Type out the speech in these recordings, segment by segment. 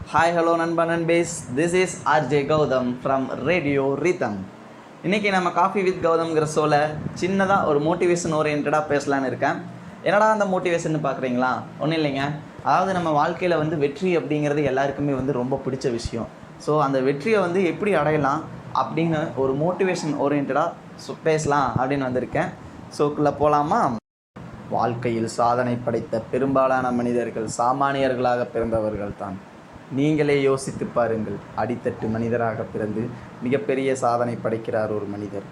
Hi hello நண்பா நண்பேஸ், this is RJ Gautham from Radio Rhythm. இன்றைக்கி நம்ம காஃபி வித் கௌதம்ங்கிற ஷோவில் சின்னதாக ஒரு மோட்டிவேஷன் ஓரியன்டாக பேசலான்னு இருக்கேன். என்னடா அந்த மோட்டிவேஷன் பார்க்குறீங்களா? ஒன்றும் இல்லைங்க. அதாவது நம்ம வாழ்க்கையில் வெற்றி அப்படிங்கிறது எல்லாருக்குமே ரொம்ப பிடிச்ச விஷயம். ஸோ அந்த வெற்றியை எப்படி அடையலாம் அப்படின்னு ஒரு மோட்டிவேஷன் ஓரியன்டாக பேசலாம் அப்படின்னு வந்திருக்கேன். ஷோக்குள்ளே போகலாமா? வாழ்க்கையில் சாதனை படைத்த பெரும்பாலான மனிதர்கள் சாமானியர்களாக பிறந்தவர்கள் தான். நீங்களே யோசித்து பாருங்கள். அடித்தட்டு மனிதராக பிறந்து மிகப்பெரிய சாதனை படைக்கிறார் ஒரு மனிதர்.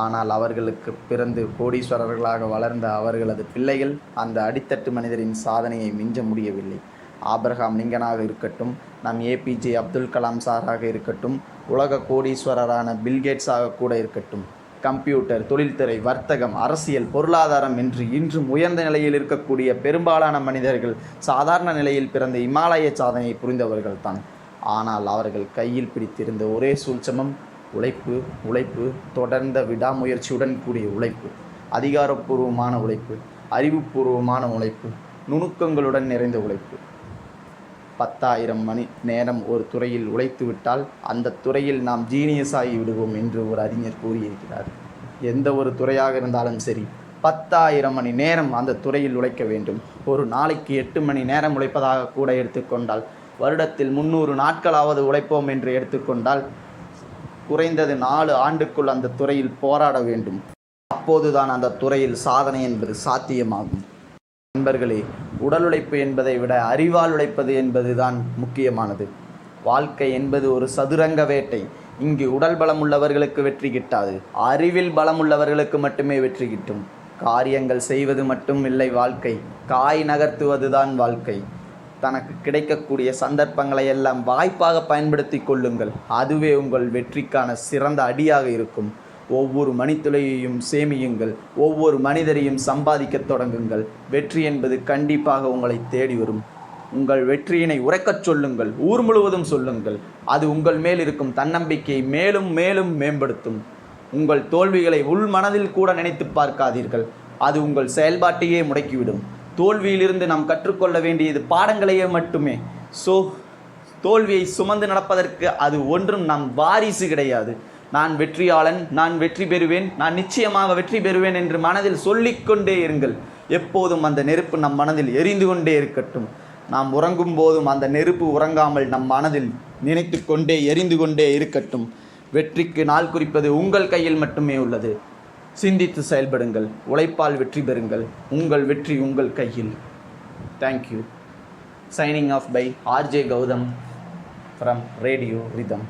ஆனால் அவர்களுக்கு பிறந்து கோடீஸ்வரர்களாக வளர்ந்த அவர்களது பிள்ளைகள் அந்த அடித்தட்டு மனிதரின் சாதனையை மிஞ்ச முடியவில்லை. ஆபிரகாம் லிங்கனாக இருக்கட்டும், நம் ஏபிஜே அப்துல் கலாம் சாராக இருக்கட்டும், உலக கோடீஸ்வரரான பில்கேட்ஸாக கூட இருக்கட்டும், கம்ப்யூட்டர், தொழில்துறை, வர்த்தகம், அரசியல், பொருளாதாரம் என்று இன்றும் உயர்ந்த நிலையில் இருக்கக்கூடிய பெரும்பாலான மனிதர்கள் சாதாரண நிலையில் பிறந்த இமாலய சாதனையை புரிந்தவர்கள் தான். ஆனால் அவர்கள் கையில் பிடித்திருந்த ஒரே சூழ்ச்சமம் உழைப்பு, உழைப்பு, தொடர்ந்த விடாமுயற்சியுடன் கூடிய உழைப்பு, அதிகாரப்பூர்வமான உழைப்பு, அறிவுபூர்வமான உழைப்பு, நுணுக்கங்களுடன் நிறைந்த உழைப்பு. 10,000 மணி நேரம் ஒரு துறையில் உழைத்துவிட்டால் அந்த துறையில் நாம் ஜீனியஸ் ஆகி விடுவோம் என்று ஒரு அறிஞர் கூறியிருக்கிறார். எந்த ஒரு துறையாக இருந்தாலும் சரி, 10,000 மணி நேரம் அந்த துறையில் உழைக்க வேண்டும். ஒரு நாளைக்கு 8 மணி நேரம் உழைப்பதாக கூட எடுத்துக்கொண்டால், வருடத்தில் 300 நாட்களாவது உழைப்போம் என்று எடுத்துக்கொண்டால், குறைந்தது 4 ஆண்டுக்குள் அந்த துறையில் போராட வேண்டும். அப்போதுதான் அந்த துறையில் சாதனை என்பது சாத்தியமாகும். நண்பர்களே, உடல் உழைப்பு என்பதை விட அறிவால் உழைப்பது என்பது தான் முக்கியமானது. வாழ்க்கை என்பது ஒரு சதுரங்க வேட்டை. இங்கு உடல் பலம் உள்ளவர்களுக்கு வெற்றி கிட்டாது, அறிவில் பலம் உள்ளவர்களுக்கு மட்டுமே வெற்றி கிட்டும். காரியங்கள் செய்வது மட்டும் இல்லை வாழ்க்கை, காய் நகர்த்துவது தான் வாழ்க்கை. தனக்கு கிடைக்கக்கூடிய சந்தர்ப்பங்களை எல்லாம் வாய்ப்பாக பயன்படுத்தி கொள்ளுங்கள். அதுவே உங்கள் வெற்றிக்கான சிறந்த அடியாக இருக்கும். ஒவ்வொரு மணித்துளையையும் சேமியுங்கள். ஒவ்வொரு மனிதரையும் சம்பாதிக்க தொடங்குங்கள். வெற்றி என்பது கண்டிப்பாக உங்களை தேடி வரும். உங்கள் வெற்றியினை உரைக்கச் சொல்லுங்கள், ஊர் முழுவதும் சொல்லுங்கள். அது உங்கள் மேல் இருக்கும் தன்னம்பிக்கையை மேலும் மேலும் மேம்படுத்தும். உங்கள் தோல்விகளை உள் மனதில் கூட நினைத்து பார்க்காதீர்கள். அது உங்கள் செயல்பாட்டையே முடக்கிவிடும். தோல்வியிலிருந்து நாம் கற்றுக்கொள்ள வேண்டியது பாடங்களையே மட்டுமே. தோல்வியை சுமந்து நடப்பதற்கு அது ஒன்றும் நம் வாரிசு கிடையாது. நான் வெற்றியாளன், நான் வெற்றி பெறுவேன், நான் நிச்சயமாக வெற்றி பெறுவேன் என்று மனதில் சொல்லிக்கொண்டே இருங்கள். எப்போதும் அந்த நெருப்பு நம் மனதில் எரிந்து கொண்டே இருக்கட்டும். நாம் உறங்கும் போதும் அந்த நெருப்பு உறங்காமல் நம் மனதில் நினைத்து கொண்டே எரிந்து கொண்டே இருக்கட்டும். வெற்றிக்கு நாள் குறிப்பது உங்கள் கையில் மட்டுமே உள்ளது. சிந்தித்து செயல்படுங்கள். உழைப்பால் வெற்றி பெறுங்கள். உங்கள் வெற்றி உங்கள் கையில். Thank you. Signing off by RJ Gautham from Radio rhythm.